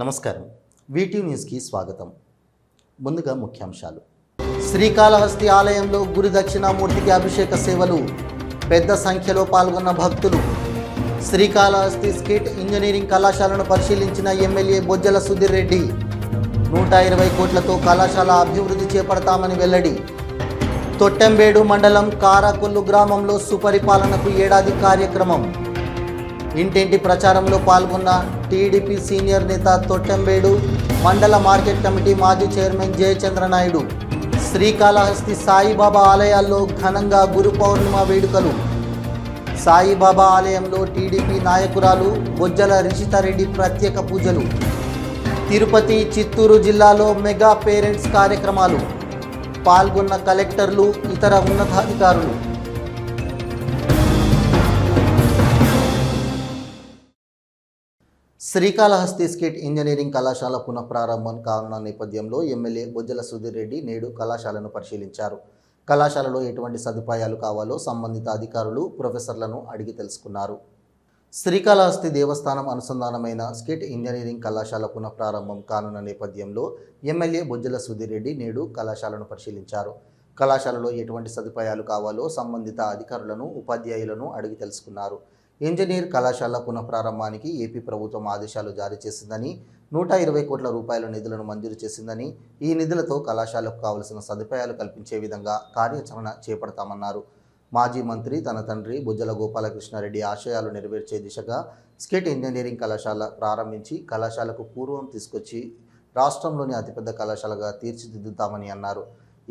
నమస్కారం. వీటీవీ న్యూస్కి స్వాగతం. ముందుగా ముఖ్యాంశాలు. శ్రీకాళహస్తి ఆలయంలో గురు దక్షిణామూర్తికి అభిషేక సేవలు. పెద్ద సంఖ్యలో పాల్గొన్న భక్తులు. శ్రీకాళహస్తి స్కిట్ ఇంజనీరింగ్ కళాశాలను పరిశీలించిన ఎమ్మెల్యే బొజ్జల సుధీర్ రెడ్డి. 120 కోట్లతో కళాశాల అభివృద్ధి చేపడతామని వెల్లడి. తొట్టెంబేడు మండలం కారాకొల్లు గ్రామంలో సుపరిపాలనకు ఏడాది కార్యక్రమం. ఇంటింటి ప్రచారంలో పాల్గొన్న టీడీపీ సీనియర్ నేత తొట్టెంబేడు మండల మార్కెట్ కమిటీ మాజీ చైర్మన్ జయచంద్రనాయుడు. శ్రీకాళహస్తి సాయిబాబా ఆలయాల్లో ఘనంగా గురు పౌర్ణిమ వేడుకలు. సాయిబాబా ఆలయంలో టీడీపీ నాయకురాలు బొజ్జల రిషితారెడ్డి ప్రత్యేక పూజలు. తిరుపతి, చిత్తూరు జిల్లాలో మెగా పేరెంట్స్ కార్యక్రమాలు. పాల్గొన్న కలెక్టర్లు, ఇతర ఉన్నతాధికారులు. శ్రీకాళహస్తి స్కిట్ ఇంజనీరింగ్ కళాశాల పునఃప్రారంభం కానున్న నేపథ్యంలో ఎమ్మెల్యే బొజ్జల సుధీర్ రెడ్డి నేడు కళాశాలను పరిశీలించారు. కళాశాలలో ఎటువంటి సదుపాయాలు కావాలో సంబంధిత అధికారులు, ప్రొఫెసర్లను అడిగి తెలుసుకున్నారు. శ్రీకాళహస్తి దేవస్థానం అనుసంధానమైన స్కిట్ ఇంజనీరింగ్ కళాశాల పునఃప్రారంభం కానున్న నేపథ్యంలో ఎమ్మెల్యే బొజ్జల సుధీర్ రెడ్డి నేడు కళాశాలను పరిశీలించారు. కళాశాలలో ఎటువంటి సదుపాయాలు కావాలో సంబంధిత అధికారులను, ఉపాధ్యాయులను అడిగి తెలుసుకున్నారు. ఇంజనీర్ కళాశాల పునఃప్రారంభానికి ఏపీ ప్రభుత్వం ఆదేశాలు జారీ చేసిందని, 120 కోట్ల రూపాయల నిధులను మంజూరు చేసిందని, ఈ నిధులతో కళాశాలకు కావలసిన సదుపాయాలు కల్పించే విధంగా కార్యాచరణ చేపడతామన్నారు. మాజీ మంత్రి తన తండ్రి బొజ్జల గోపాలకృష్ణారెడ్డి ఆశయాలు నెరవేర్చే దిశగా స్కిట్ ఇంజనీరింగ్ కళాశాల ప్రారంభించి కళాశాలకు పూర్వం తీసుకొచ్చి రాష్ట్రంలోని అతిపెద్ద కళాశాలగా తీర్చిదిద్దుతామని అన్నారు.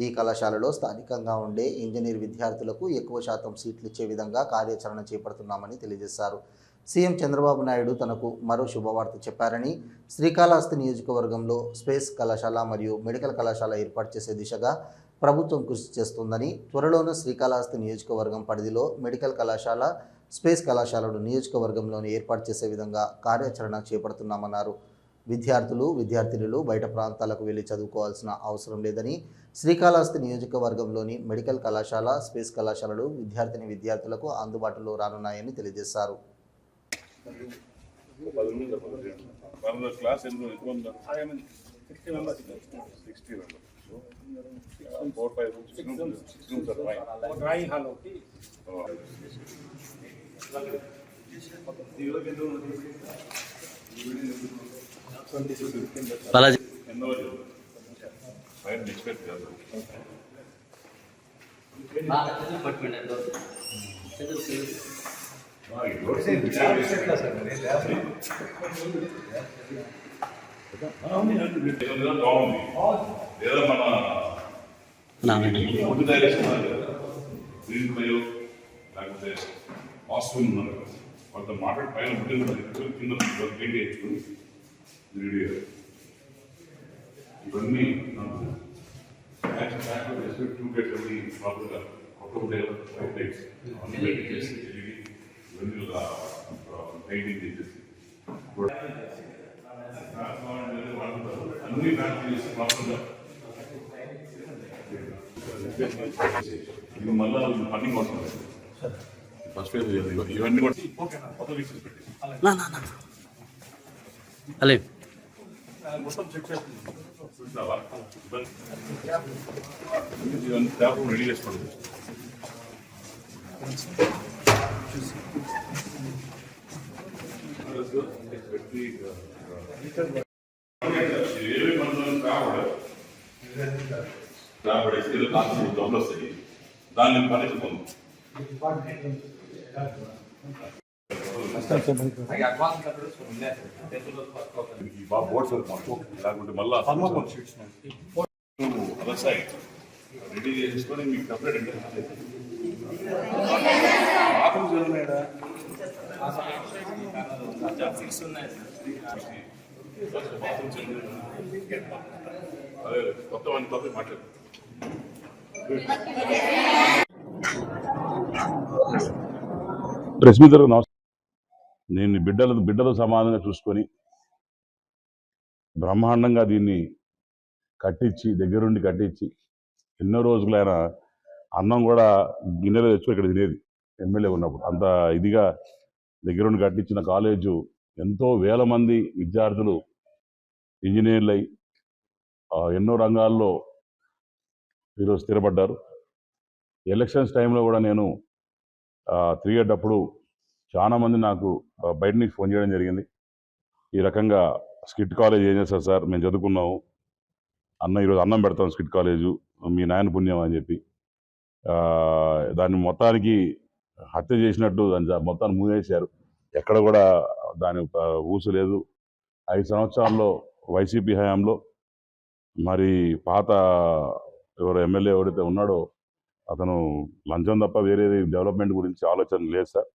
ఈ కళాశాలలో స్థానికంగా ఉండే ఇంజనీర్ విద్యార్థులకు ఎక్కువ శాతం సీట్లు ఇచ్చే విధంగా కార్యాచరణ చేపడుతున్నామని తెలియజేశారు. సీఎం చంద్రబాబు నాయుడు తనకు మరో శుభవార్త చెప్పారని, శ్రీకాళహస్తి నియోజకవర్గంలో స్పేస్ కళాశాల మరియు మెడికల్ కళాశాల ఏర్పాటు చేసే దిశగా ప్రభుత్వం కృషి చేస్తుందని, త్వరలోనే శ్రీకాళహస్తి నియోజకవర్గం పరిధిలో మెడికల్ కళాశాల, స్పేస్ కళాశాలను నియోజకవర్గంలోనే ఏర్పాటు చేసే విధంగా కార్యాచరణ చేపడుతున్నామన్నారు. విద్యార్థులు, విద్యార్థినులు బయట ప్రాంతాలకు వెళ్లి చదువుకోవాల్సిన అవసరం లేదని, శ్రీకాళహస్తి నియోజకవర్గంలోని మెడికల్ కళాశాల, స్పేస్ కళాశాలలు విద్యార్థులకు అందుబాటులో రానున్నాయని తెలియజేశారు. బాలాజీ కొంత మాట్లాడి పైన కింద ఇవన్నీ పెయింటింగ్ చేసేసి అన్ని ప్రాపర్గా ఇది మళ్ళీ ఫండింగ్ కోసం ఫస్ట్ ఫేజ్ ఇవన్నీ కూడా మొత్తం చెక్ చూసావా ఇవన్నీ పేపర్ రెడీ చేసుకోండి. ఏవి మనం కాబడేసి డబ్బులు వస్తాయి, దాన్ని పనిచేస్తుంది. బోర్డ్స్ లేకుంటే మళ్ళీ అదర్ సైడ్ రెడీ చేసుకొని మీకు సపరేట్ అదే కొత్త వాడిని కొత్త మాట్లాడు. ప్రెస్ మిత్రులకు నమస్కారం. నేను బిడ్డలు సమానంగా చూసుకొని బ్రహ్మాండంగా దీన్ని కట్టించి, దగ్గరుండి కట్టించి, ఎన్నో రోజులైన అన్నం కూడా గిన్నెలో తెచ్చుకొని ఇక్కడ తినేది ఎమ్మెల్యే ఉన్నప్పుడు. అంత ఇదిగా దగ్గరుండి కట్టించిన కాలేజు ఎంతో వేల మంది విద్యార్థులు ఇంజనీర్లు అయి ఎన్నో రంగాల్లో ఈరోజు స్థిరపడ్డారు. ఎలక్షన్స్ టైంలో కూడా నేను తిరిగేటప్పుడు చాలామంది నాకు బయట నుంచి ఫోన్ చేయడం జరిగింది. ఈ రకంగా స్కిట్ కాలేజ్ ఏం చేస్తారు సార్, మేము చదువుకున్నాము, ఈరోజు అన్నం పెడతాం స్కిట్ కాలేజు, మీ నాయన పుణ్యం అని చెప్పి దాన్ని మొత్తానికి హత్య చేసినట్టు దాన్ని మొత్తాన్ని మూసేశారు. ఎక్కడ కూడా దాని ఊసు లేదు. 5 సంవత్సరాల్లో వైసీపీ హయాంలో మరి పాత ఎవరు ఎమ్మెల్యే ఎవరైతే ఉన్నాడో అతను లంచం తప్ప వేరే డెవలప్మెంట్ గురించి ఆలోచన లేదు సార్.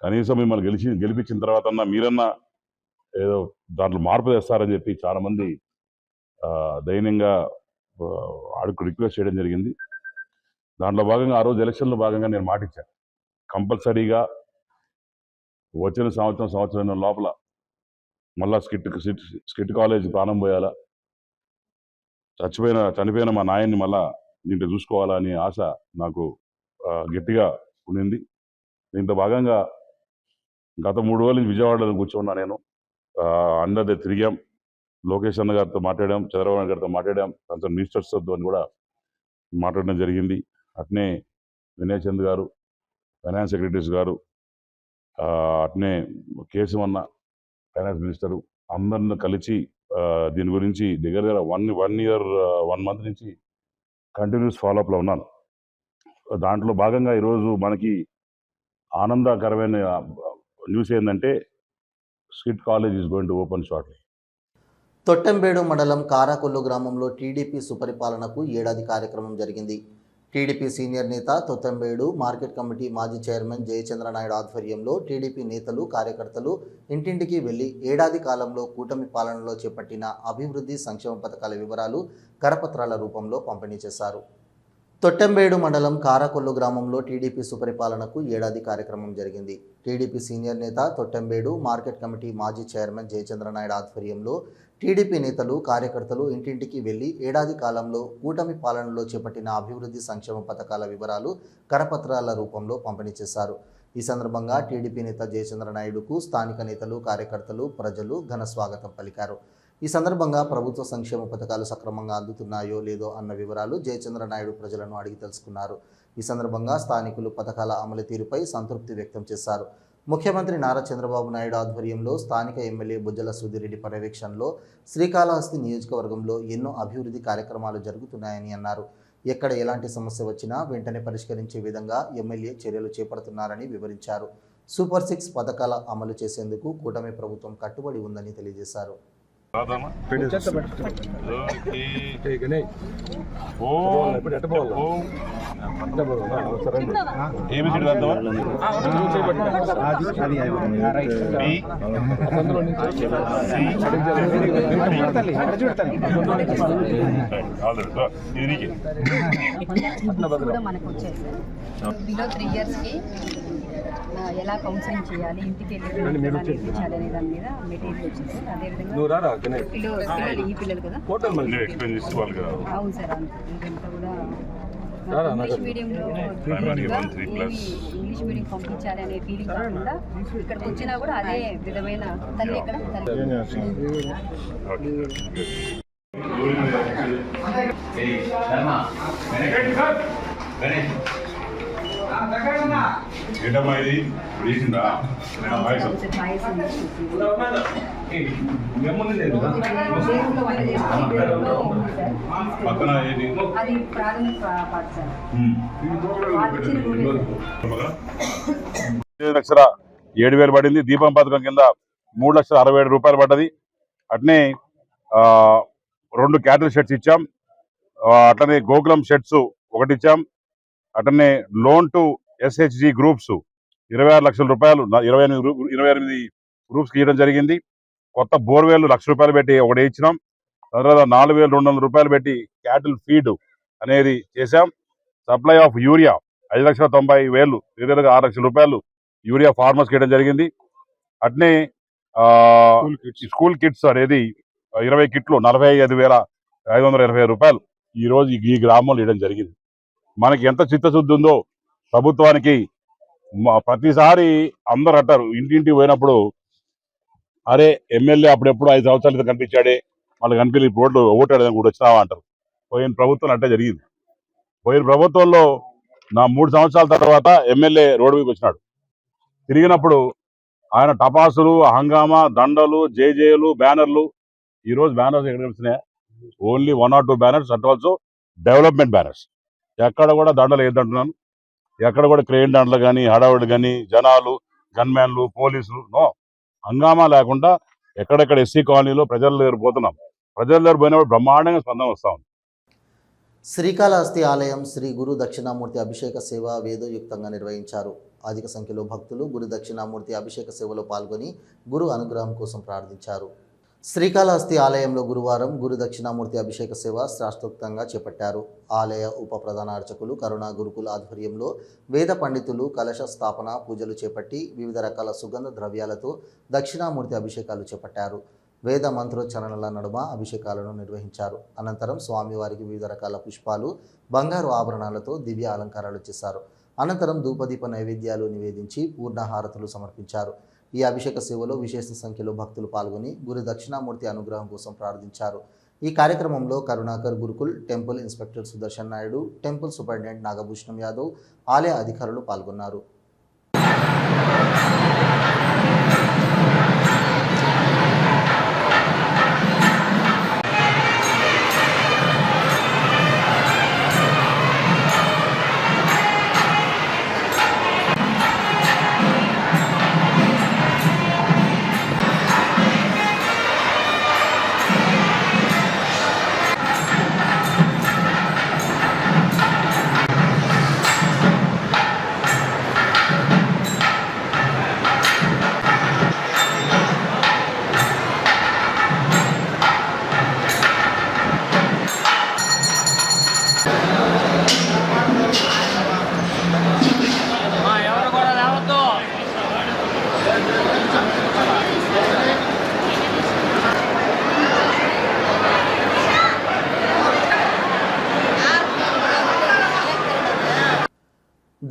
కనీసం మిమ్మల్ని గెలిపించిన తర్వాత మీరన్నా ఏదో దాంట్లో మార్పు తెస్తారని చెప్పి చాలామంది దైన్యంగా ఆడికి రిక్వెస్ట్ చేయడం జరిగింది. దాంట్లో భాగంగా ఆ రోజు ఎలక్షన్లో భాగంగా నేను మాటిచ్చాను, కంపల్సరీగా వచ్చిన సంవత్సరం లోపల మళ్ళా స్కిట్ కాలేజ్ ప్రాణం పోయాలా, చనిపోయిన మా నాయన్ని మళ్ళా దీంట్లో చూసుకోవాలా అనే ఆశ నాకు గట్టిగా ఉండింది. దీంట్లో భాగంగా గత 3 రోజుల నుంచి విజయవాడలో కూర్చున్నా. నేను అందరితో తిరిగాం, లోకేష్ అన్న గారితో మాట్లాడాం, చంద్రబాబు గారితో మాట్లాడాం, కన్సర్న్ మినిస్టర్స్తో కూడా మాట్లాడడం జరిగింది. అట్నే వినయ్ చంద్ గారు, ఫైనాన్స్ సెక్రటరీస్ గారు, అట్నే కేశవన్న ఫైనాన్స్ మినిస్టరు, అందరిని కలిసి దీని గురించి దగ్గర 1 మంత్ నుంచి కంటిన్యూస్ ఫాలోఅప్లో ఉన్నాను. దాంట్లో భాగంగా ఈరోజు మనకి ఆనందకరమైన న్యూస్ ఏంటంటే SKIT college is going to open shortly. Thottambedu మండలం కారాకొల్లు గ్రామంలో టీడీపీ సుపరిపాలనకు ఏడాది కార్యక్రమం జరిగింది. టీడీపీ సీనియర్ నేత తొట్టెంబేడు మార్కెట్ కమిటీ మాజీ చైర్మన్ జయచంద్రనాయుడు ఆధ్వర్యంలో టీడీపీ నేతలు కార్యకర్తలు ఇంటింటికి వెళ్లి ఏడాది కాలంలో కూటమి పాలనలో చేపట్టిన అభివృద్ధి సంక్షేమ పథకాల వివరాలు కరపత్రాల రూపంలో పంపిణీ చేశారు. తొట్టెంబేడు మండలం కారాకొల్లు గ్రామంలో టీడీపీ సుపరిపాలనకు ఏడాది కార్యక్రమం జరిగింది. టీడీపీ సీనియర్ నేత తొట్టెంబేడు మార్కెట్ కమిటీ మాజీ చైర్మన్ జయచంద్రనాయుడు ఆధ్వర్యంలో టీడీపీ నేతలు కార్యకర్తలు ఇంటింటికి వెళ్లి ఏడాది కాలంలో కూటమి పాలనలో చేపట్టిన అభివృద్ధి సంక్షేమ పథకాల వివరాలు కరపత్రాల రూపంలో పంపిణీ చేశారు. ఈ సందర్భంగా టీడీపీ నేత జయచంద్రనాయుడుకు స్థానిక నేతలు కార్యకర్తలు ప్రజలు ఘన స్వాగతం పలికారు. ఈ సందర్భంగా ప్రభుత్వ సంక్షేమ పథకాలు సక్రమంగా అందుతున్నాయో లేదో అన్న వివరాలు జయచంద్రనాయుడు ప్రజలను అడిగి తెలుసుకున్నారు. ఈ సందర్భంగా స్థానికులు పథకాల అమలు తీరుపై సంతృప్తి వ్యక్తం చేశారు. ముఖ్యమంత్రి నారా చంద్రబాబు నాయుడు ఆధ్వర్యంలో స్థానిక ఎమ్మెల్యే బొజ్జల సుధీరెడ్డి పర్యవేక్షణలో శ్రీకాళహస్తి నియోజకవర్గంలో ఎన్నో అభివృద్ధి కార్యక్రమాలు జరుగుతున్నాయని అన్నారు. ఎక్కడ ఎలాంటి సమస్య వచ్చినా వెంటనే పరిష్కరించే విధంగా ఎమ్మెల్యే చర్యలు చేపడుతున్నారని వివరించారు. సూపర్ 6 పథకాల అమలు చేసేందుకు కూటమి ప్రభుత్వం కట్టుబడి ఉందని తెలియజేశారు. బిలో 3 ఇయర్స్కి ఎలా కౌన్సిలింగ్ చేయాలి, ఇంటికి వెళ్ళి నేర్పించాలి అనే దాని మీద మెటీరియల్ వచ్చింది సార్. అదేవిధంగా ఈ పిల్లలు కదా, అవును సార్, ఇదంతా కూడా ఇంగ్లీష్ మీడియంలో ఇంగ్లీష్ మీడియం పంపించాలి అనే ఫీలింగ్ కాకుండా ఇక్కడికి వచ్చినా కూడా అదే విధమైన తల్లి ఎక్కడ ఏంటమ్మా ఇది వేసిందా పక్కన ఏది అది ప్రాథమిక పాఠశాల. 7,000 పడింది. దీపం పథకం కింద 3,67,000 రూపాయలు పడ్డది. అట్నే 2 క్యాటిల్ షెడ్స్ ఇచ్చాం. అట్లనే గోకులం షెడ్స్ 1 ఇచ్చాం. అట్లనే లోన్ టు SHG గ్రూప్స్ 26 లక్షల రూపాయలు 28 గ్రూప్స్కి ఇవ్వడం జరిగింది. కొత్త బోర్వేలు 1,00,000 రూపాయలు పెట్టి 1 ఇచ్చినాం. తర్వాత 4,200 రూపాయలు పెట్టి క్యాటిల్ ఫీడ్ అనేది చేశాం. సప్లై ఆఫ్ యూరియా 5,90,000 దగ్గరగా 6 లక్షల రూపాయలు యూరియా ఫార్మర్స్కి ఇవ్వడం జరిగింది. అట్నే స్కూల్ కిట్స్ అనేది 20 కిట్లు 45,520 రూపాయలు ఈరోజు ఈ గ్రామంలో ఇవ్వడం జరిగింది. మనకి ఎంత చిత్తశుద్ధి ఉందో ప్రభుత్వానికి. ప్రతిసారి అందరు అంటారు, ఇంటింటికి పోయినప్పుడు అరే ఎమ్మెల్యే అప్పుడెప్పుడు 5 సంవత్సరాల క్రితం కనిపించాడే, మళ్ళీ కనిపించి రోడ్లు ఓటాడడానికి కూడా వచ్చినావా అంటారు. పోయిన ప్రభుత్వం అంటే జరిగింది. పోయిన ప్రభుత్వంలో నా 3 సంవత్సరాల తర్వాత ఎమ్మెల్యే రోడ్డు మీదకి వచ్చినాడు. తిరిగినప్పుడు ఆయన టపాసులు, హంగామా, దండలు, జేజేలు, బ్యానర్లు. ఈ రోజు బ్యానర్స్ ఎక్కడ కనిపిస్తున్నాయా? Only 1 or 2 banners, at also development banners. ఎక్కడ కూడా దండలు వేద్దంటున్నాను, ఎక్కడ కూడా క్రెయిన్ దండలు కానీ, హడావుడు కానీ, జనాలు, గన్మ్యాన్లు, పోలీసులు, నో. హంగామా లేకుండా ఎక్కడెక్కడ ఎస్సీ కాలనీలో ప్రజల దగ్గర పోతున్నాం. ప్రజల దగ్గర పోయినప్పుడు బ్రహ్మాండంగా స్పందన వస్తా ఉంది. శ్రీకాళహస్తి ఆలయం శ్రీ గురు దక్షిణామూర్తి అభిషేక సేవ వేదోయుక్తంగా నిర్వహించారు. అధిక సంఖ్యలో భక్తులు గురు దక్షిణామూర్తి అభిషేక సేవలో పాల్గొని గురు అనుగ్రహం కోసం ప్రార్థించారు. శ్రీకాళహస్తి ఆలయంలో గురువారం గురు దక్షిణామూర్తి అభిషేక సేవ శాస్త్రోక్తంగా చేపట్టారు. ఆలయ ఉప ప్రధాన అర్చకులు కరుణా గురుకుల ఆధ్వర్యంలో వేద పండితులు కలశ స్థాపన పూజలు చేపట్టి వివిధ రకాల సుగంధ ద్రవ్యాలతో దక్షిణామూర్తి అభిషేకాలు చేపట్టారు. వేద మంత్రోచ్చరణల నడుమ అభిషేకాలను నిర్వహించారు. అనంతరం స్వామివారికి వివిధ రకాల పుష్పాలు, బంగారు ఆభరణాలతో దివ్య అలంకారాలు చేశారు. అనంతరం ధూపదీప నైవేద్యాలు నివేదించి పూర్ణహారతులు సమర్పించారు. ఈ అభిషేక సేవలో విశేష సంఖ్యలో భక్తులు పాల్గొని గురు దక్షిణామూర్తి అనుగ్రహం కోసం ప్రార్థించారు. ఈ కార్యక్రమంలో Karunakar Gurukul temple inspector Sudarshan Naidu, temple superintendent Nagabhushanam Yadav, ఆలయ అధికారులు పాల్గొన్నారు.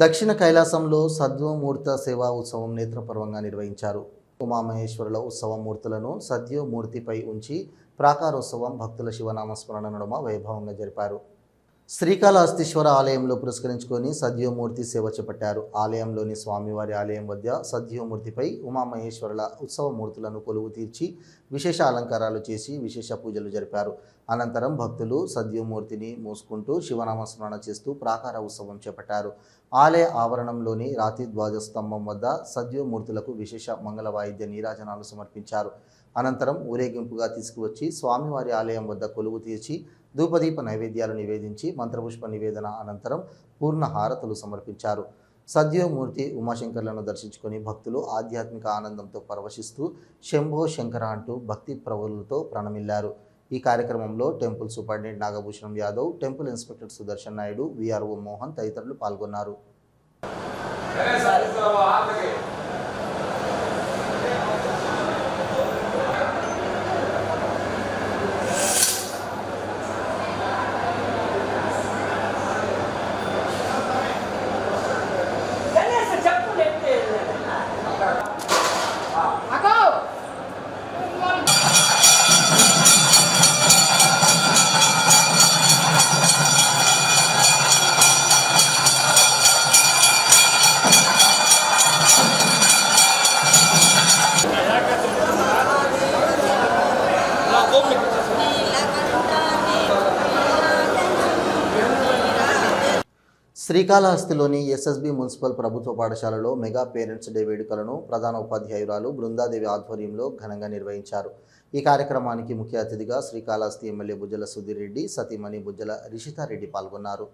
దక్షిణ కైలాసంలో సద్యోమూర్త సేవా ఉత్సవం నేత్రపర్వంగా నిర్వహించారు. ఉమామహేశ్వరుల ఉత్సవ మూర్తులను సద్యోమూర్తిపై ఉంచి ప్రాకారోత్సవం భక్తుల శివనామస్మరణ నడుమ వైభవంగా జరిపారు. శ్రీకాళహస్తీశ్వర ఆలయంలో పురస్కరించుకొని సద్యోమూర్తి సేవ చేపట్టారు. ఆలయంలోని స్వామివారి ఆలయం వద్ద సద్యోమూర్తిపై ఉమామహేశ్వరుల ఉత్సవ మూర్తులను కొలువు తీర్చి విశేష అలంకారాలు చేసి విశేష పూజలు జరిపారు. అనంతరం భక్తులు సద్యోమూర్తిని మూసుకుంటూ శివనామస్మరణ చేస్తూ ప్రాకార ఉత్సవం చేపట్టారు. ఆలయ ఆవరణంలోని రాతి ధ్వజస్తంభం వద్ద సద్యోమూర్తులకు విశేష మంగళ వాయిద్య నీరాజనాలు సమర్పించారు. అనంతరం ఊరేగింపుగా తీసుకువచ్చి స్వామివారి ఆలయం వద్ద కొలువు తీర్చి ధూపదీప నైవేద్యాలు నివేదించి మంత్రపుష్ప నివేదన అనంతరం పూర్ణ హారతులు సమర్పించారు. సద్యోమూర్తి ఉమాశంకర్లను దర్శించుకొని భక్తులు ఆధ్యాత్మిక ఆనందంతో పరవశిస్తూ శంభో శంకర అంటూ భక్తి ప్రవరులతో ప్రణమిల్లారు. ఈ కార్యక్రమంలో temple superintendent Nagabhushanam Yadav, temple inspector Sudarshan Naidu, VRO Mohan తదితరులు పాల్గొన్నారు. శ్రీకాళహస్తిలోని ఎస్ఎస్బి మున్సిపల్ ప్రభుత్వ పాఠశాలలో మెగా పేరెంట్స్ డే వేడుకలను ప్రధాన ఉపాధ్యాయురాలు బృందాదేవి ఆధ్వర్యంలో ఘనంగా నిర్వహించారు. ఈ కార్యక్రమానికి ముఖ్య అతిథిగా శ్రీకాళహస్తి ఎమ్మెల్యే బుజ్జల సుధీర్ రెడ్డి, సతీమణి బుజ్జల రిషితారెడ్డి పాల్గొన్నారు.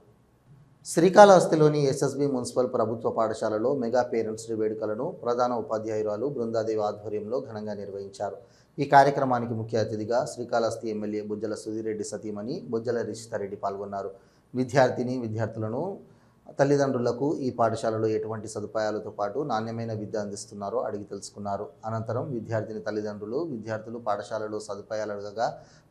శ్రీకాళహస్తిలోని ఎస్ఎస్బి మున్సిపల్ ప్రభుత్వ పాఠశాలలో మెగా పేరెంట్స్ డే వేడుకలను ప్రధాన ఉపాధ్యాయురాలు బృందాదేవి ఆధ్వర్యంలో ఘనంగా నిర్వహించారు. ఈ కార్యక్రమానికి ముఖ్య అతిథిగా శ్రీకాళహస్తి ఎమ్మెల్యే బుజ్జల సుధీర్ రెడ్డి సతీమణి బుజ్జల రిషితారెడ్డి పాల్గొన్నారు. విద్యార్థులను తల్లిదండ్రులకు ఈ పాఠశాలలో ఎటువంటి సదుపాయాలతో పాటు నాణ్యమైన విద్య అందిస్తున్నారో అడిగి తెలుసుకున్నారు. అనంతరం విద్యార్థులు పాఠశాలలో సదుపాయాలు అడగగా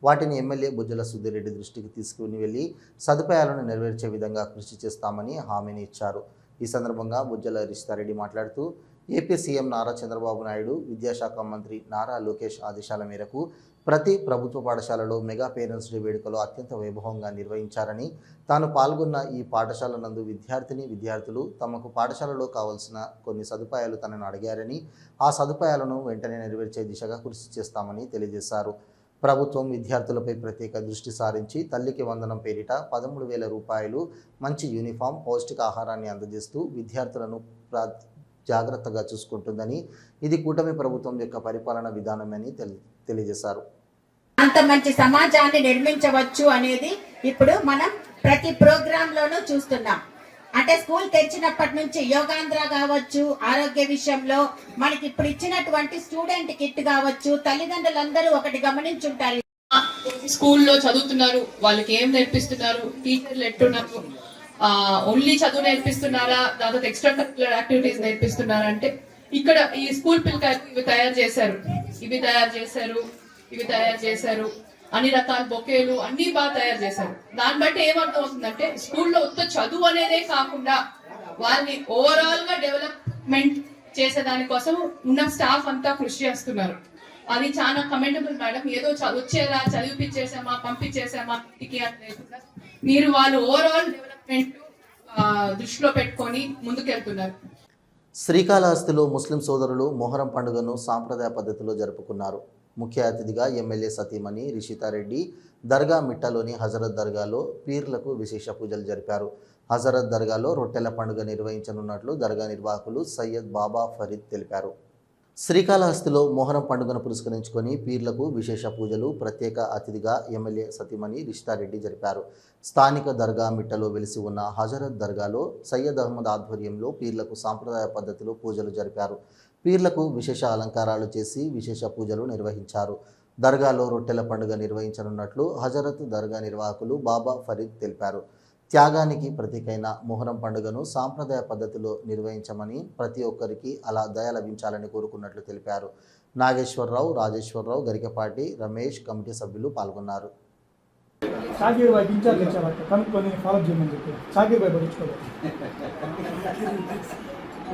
వాటిని ఎమ్మెల్యే బుజ్జల సుధీర్ రెడ్డి దృష్టికి తీసుకుని వెళ్లి సదుపాయాలను నెరవేర్చే విధంగా కృషి చేస్తామని హామీని ఇచ్చారు. ఈ సందర్భంగా బుజ్జల రిషితారెడ్డి మాట్లాడుతూ ఏపీ సీఎం నారా చంద్రబాబు నాయుడు, విద్యాశాఖ మంత్రి నారా లోకేష్ ఆదేశాల మేరకు ప్రతి ప్రభుత్వ పాఠశాలలో మెగా పేరెంట్స్ డే వేడుకలు అత్యంత వైభవంగా నిర్వహించారని, తాను పాల్గొన్న ఈ పాఠశాల నందు విద్యార్థులు తమకు పాఠశాలలో కావాల్సిన కొన్ని సదుపాయాలు తనను అడిగారని, ఆ సదుపాయాలను వెంటనే నెరవేర్చే దిశగా కృషి చేస్తామని తెలియజేశారు. ప్రభుత్వం విద్యార్థులపై ప్రత్యేక దృష్టి సారించి తల్లికి వందనం పేరిట 13,000 రూపాయలు, మంచి యూనిఫామ్, పౌష్టికాహారాన్ని అందజేస్తూ విద్యార్థులను జాగ్రత్తగా చూసుకుంటుందని, ఇది కూటమి ప్రభుత్వం యొక్క పరిపాలన విధానమని తెలియజేశారు. అంత మంచి సమాజాన్ని నిర్మించవచ్చు అనేది ఇప్పుడు మనం ప్రతి ప్రోగ్రామ్ లోనూ చూస్తున్నాం. అంటే స్కూల్ తెచ్చినప్పటి నుంచి యోగాంధ్ర కావచ్చు, ఆరోగ్య విషయంలో మనకి ఇప్పుడు ఇచ్చినటువంటి స్టూడెంట్ కిట్ కావచ్చు, తల్లిదండ్రులందరూ ఒకటి గమనించుంటారు. స్కూల్లో చదువుతున్నారు, వాళ్ళకి ఏం నేర్పిస్తున్నారు, టీచర్లు ఎట్టున్నారు, ఓన్లీ చదువు నేర్పిస్తున్నారా, దాంతో ఎక్స్ట్రా కరిక్యులర్ యాక్టివిటీస్ నేర్పిస్తున్నారా అంటే ఇక్కడ ఈ స్కూల్ పిల్లకాయలు ఇవి తయారు చేశారు, అన్ని రకాల బొకేలు అన్ని బాగా తయారు చేశారు. దాన్ని బట్టి ఏమర్థం అవుతుందంటే స్కూల్లో ఉత్త చదువు అనేదే కాకుండా వాళ్ళని ఓవరాల్ గా డెవలప్మెంట్ చేసేదానికోసం ఉన్న స్టాఫ్ అంతా కృషి చేస్తున్నారు. అది చాలా కమెండబుల్ మేడం. ఏదో వచ్చేలా చదివిపించేసామా పంపించేసామా ఇంటికి అని లేకుండా మీరు వాళ్ళు ఓవరాల్ డెవలప్మెంట్ దృష్టిలో పెట్టుకొని ముందుకెళ్తున్నారు. శ్రీకాళహస్తిలో ముస్లిం సోదరులు మొహరం పండుగను సాంప్రదాయ పద్ధతిలో జరుపుకున్నారు. ముఖ్య అతిథిగా ఎమ్మెల్యే సతీమణి రిషితారెడ్డి దర్గా మిట్టలోని హజరత్ దర్గాలో పీర్లకు విశేష పూజలు జరిపారు. హజరత్ దర్గాలో రొట్టెల పండుగ నిర్వహించనున్నట్లు దర్గా నిర్వాహకులు సయ్యద్ బాబా ఫరీద్ తెలిపారు. శ్రీకాళహస్తిలో మొహరం పండుగను పురస్కరించుకొని పీర్లకు విశేష పూజలు ప్రత్యేక అతిథిగా ఎమ్మెల్యే సతీమణి రిషితారెడ్డి జరిపారు. స్థానిక దర్గా మిట్టలో వెలిసి ఉన్న హజరత్ దర్గాలో సయ్యద్ అహ్మద్ ఆధ్వర్యంలో పీర్లకు సాంప్రదాయ పద్ధతిలో పూజలు జరిపారు. పీర్లకు విశేష అలంకారాలు చేసి విశేష పూజలు నిర్వహించారు. దర్గాలో రొట్టెల పండుగ నిర్వహించనున్నట్లు హజరత్ దర్గా నిర్వాహకులు బాబా ఫరీద్ తెలిపారు. త్యాగానికి ప్రతీకైన మొహరం పండుగను సాంప్రదాయ పద్ధతిలో నిర్వహించమని, ప్రతి ఒక్కరికి అలా దయ లభించాలని కోరుకున్నట్లు తెలిపారు. నాగేశ్వరరావు, రాజేశ్వరరావు, గరికపాటి, రమేష్ కమిటీ సభ్యులు పాల్గొన్నారు.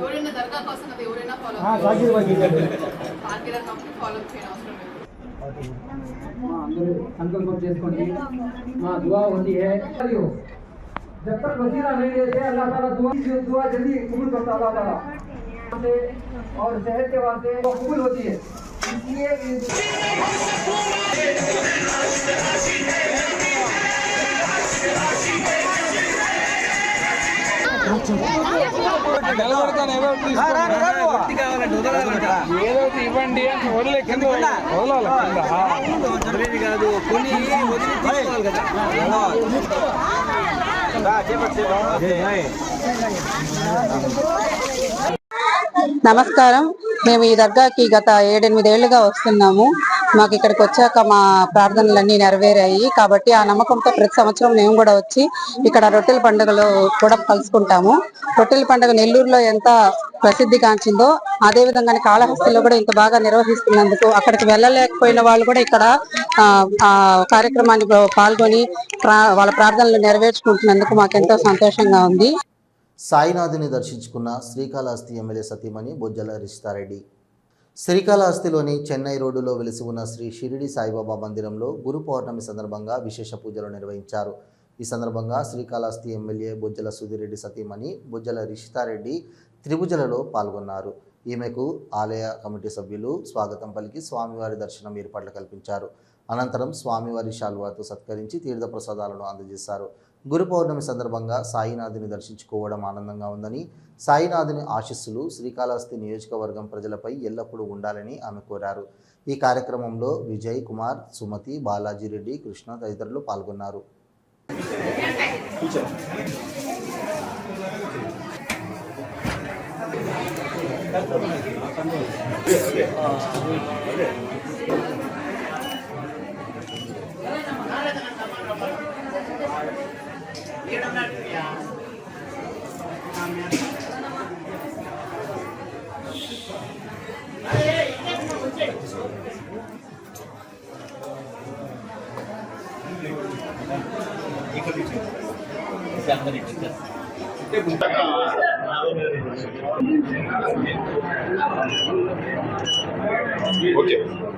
ఎవరైనా దర్గా కోసం అది ఎవరైనా ఫాలో संकल्प చేసుకోండి మా दुआ होती है जब तक वसीला नहीं देते अल्लाह ताला दुआ जल्दी कबूल करता है अल्लाह ताला और सेहत के वास्ते वो कबूल होती है इसलिए ఏదో ఇవ్వండి అని వదిలే కింద వదలాలి కాదు కొన్ని నమస్కారం. మేము ఈ దర్గాకి గత 7-8 ఏళ్లుగా వస్తున్నాము. మాకు ఇక్కడికి వచ్చాక మా ప్రార్థనలన్నీ నెరవేరాయి కాబట్టి ఆ నమ్మకంతో ప్రతి సంవత్సరం మేము కూడా వచ్చి ఇక్కడ రొట్టెల పండుగలో కూడా కలుసుకుంటాము. రొట్టెల పండుగ నెల్లూరులో ఎంత ప్రసిద్ధిగాంచిందో అదే విధంగానే కాళహస్తిలో కూడా ఇంత బాగా నిర్వహిస్తున్నందుకు అక్కడికి వెళ్ళలేకపోయిన వాళ్ళు కూడా ఇక్కడ ఆ కార్యక్రమాన్ని పాల్గొని వాళ్ళ ప్రార్థనలు నెరవేర్చుకుంటున్నందుకు మాకెంతో సంతోషంగా ఉంది. సాయినాథుని దర్శించుకున్న శ్రీకాళహస్తి ఎమ్మెల్యే సతీమణి బొజ్జల రిషితారెడ్డి. శ్రీకాళహస్తిలోని చెన్నై రోడ్డులో వెలిసి ఉన్న శ్రీ షిరిడి సాయిబాబా మందిరంలో గురు పౌర్ణమి సందర్భంగా విశేష పూజలు నిర్వహించారు. ఈ సందర్భంగా శ్రీకాళహస్తి ఎమ్మెల్యే బొజ్జల సుధీరెడ్డి సతీమణి బొజ్జల రిషితారెడ్డి త్రిభుజలలో పాల్గొన్నారు. ఈమెకు ఆలయ కమిటీ సభ్యులు స్వాగతం పలికి స్వామివారి దర్శనం ఏర్పాట్లు కల్పించారు. అనంతరం స్వామివారి శాల్వాతో సత్కరించి తీర్థ ప్రసాదాలను అందజేశారు. గురు పౌర్ణమి సందర్భంగా సాయినాథుని దర్శించుకోవడం ఆనందంగా ఉందని, సాయినాథుని ఆశీస్సులు శ్రీకాళహస్తి నియోజకవర్గం ప్రజలపై ఎల్లప్పుడూ ఉండాలని ఆమె కోరారు. ఈ కార్యక్రమంలో విజయ్ కుమార్, సుమతి, బాలాజీరెడ్డి, కృష్ణ తదితరులు పాల్గొన్నారు.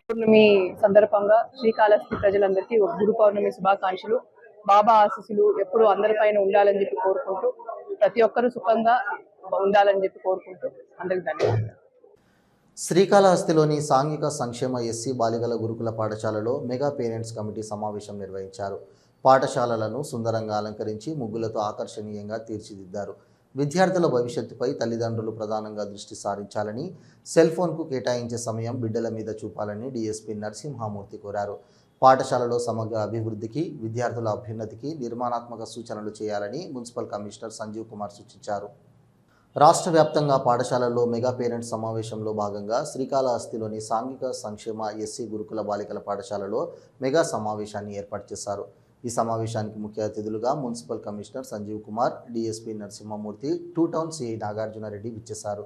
పౌర్ణమి సందర్భంగా శ్రీకాళహస్తి ప్రజలందరికీ గురు పౌర్ణమి శుభాకాంక్షలు. బాబా ఆశీస్సులు ఎప్పుడు అందరిపైన ఉండాలని చెప్పి కోరుకుంటూ, ప్రతి ఒక్కరూ సుఖంగా ఉండాలని చెప్పి కోరుకుంటూ అందరికి ధన్యవాదాలు. శ్రీకాళహస్తిలోని సాంఘిక సంక్షేమ ఎస్సీ బాలికల గురుకుల పాఠశాలలో మెగా పేరెంట్స్ కమిటీ సమావేశం నిర్వహించారు. పాఠశాలలను సుందరంగా అలంకరించి ముగ్గులతో ఆకర్షణీయంగా తీర్చిదిద్దారు. విద్యార్థుల భవిష్యత్తుపై తల్లిదండ్రులు ప్రధానంగా దృష్టి సారించాలని, సెల్ ఫోన్కు కేటాయించే సమయం బిడ్డల మీద చూపాలని డీఎస్పీ నరసింహమూర్తి కోరారు. పాఠశాలలో సమగ్ర అభివృద్ధికి, విద్యార్థుల అభ్యున్నతికి నిర్మాణాత్మక సూచనలు చేయాలని మున్సిపల్ కమిషనర్ సంజీవ్ కుమార్ సూచించారు. రాష్ట్ర వ్యాప్తంగా పాఠశాలల్లో మెగా పేరెంట్స్ సమావేశంలో భాగంగా శ్రీకాళహస్తిలోని సాంఘిక సంక్షేమ ఎస్సీ గురుకుల బాలికల పాఠశాలలో మెగా సమావేశాన్ని ఏర్పాటు చేశారు. ఈ సమావేశానికి ముఖ్య అతిథులుగా municipal commissioner Sanjeev Kumar, DSP Narasimhamurthy, two town CI Nagarjuna Reddy విచ్చేశారు.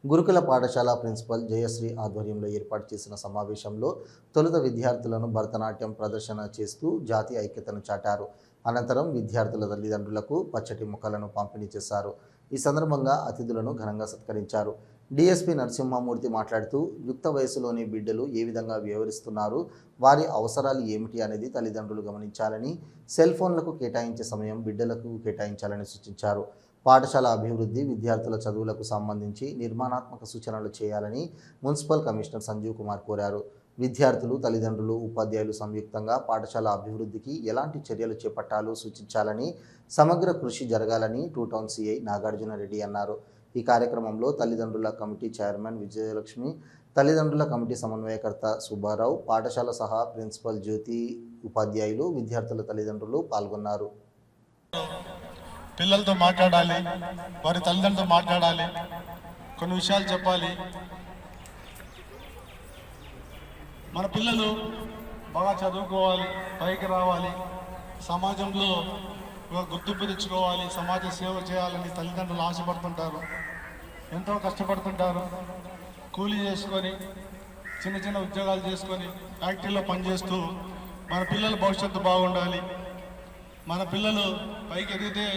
గురుకుల పాఠశాల ప్రిన్సిపల్ జయశ్రీ ఆధ్వర్యంలో ఏర్పాటు చేసిన సమావేశంలో తొలుత విద్యార్థులను భరతనాట్యం ప్రదర్శన చేస్తూ జాతీయ ఐక్యతను చాటారు. అనంతరం విద్యార్థుల తల్లిదండ్రులకు పచ్చటి మొక్కలను పంపిణీ చేశారు. ఈ సందర్భంగా అతిథులను ఘనంగా సత్కరించారు. డీఎస్పీ నరసింహమూర్తి మాట్లాడుతూ యుక్త వయసులోని బిడ్డలు ఏ విధంగా వ్యవహరిస్తున్నారు, వారి అవసరాలు ఏమిటి అనేది తల్లిదండ్రులు గమనించాలని, సెల్ ఫోన్లకు కేటాయించే సమయం బిడ్డలకు కేటాయించాలని సూచించారు. పాఠశాల అభివృద్ధి, విద్యార్థుల చదువులకు సంబంధించి నిర్మాణాత్మక సూచనలు చేయాలని మున్సిపల్ కమిషనర్ సంజీవ్ కుమార్ కోరారు. విద్యార్థులు, తల్లిదండ్రులు, ఉపాధ్యాయులు సంయుక్తంగా పాఠశాల అభివృద్ధికి ఎలాంటి చర్యలు చేపట్టాలో సూచించాలని, సమగ్ర కృషి జరగాలని టూ టౌన్ సిఐ నాగార్జునరెడ్డి అన్నారు. ఈ కార్యక్రమంలో తల్లిదండ్రుల కమిటీ చైర్మన్ విజయలక్ష్మి, తల్లిదండ్రుల కమిటీ సమన్వయకర్త సుబ్బారావు, పాఠశాల సహా ప్రిన్సిపల్ జ్యోతి, ఉపాధ్యాయులు, విద్యార్థుల తల్లిదండ్రులు పాల్గొన్నారు. పిల్లలతో మాట్లాడాలి, వారి తల్లిదండ్రులతో మాట్లాడాలి, కొన్ని విషయాలు చెప్పాలి. మన పిల్లలు బాగా చదువుకోవాలి, పైకి రావాలి, సమాజంలో ఒక గుర్తింపు తెచ్చుకోవాలి, సమాజ సేవ చేయాలని తల్లిదండ్రులు ఆశపడుతుంటారు, ఎంతో కష్టపడుతుంటారు. కూలీ చేసుకొని, చిన్న చిన్న ఉద్యోగాలు చేసుకొని, ఫ్యాక్టరీలో పనిచేస్తూ మన పిల్లల భవిష్యత్తు బాగుండాలి, మన పిల్లలు పైకి ఎదిగితే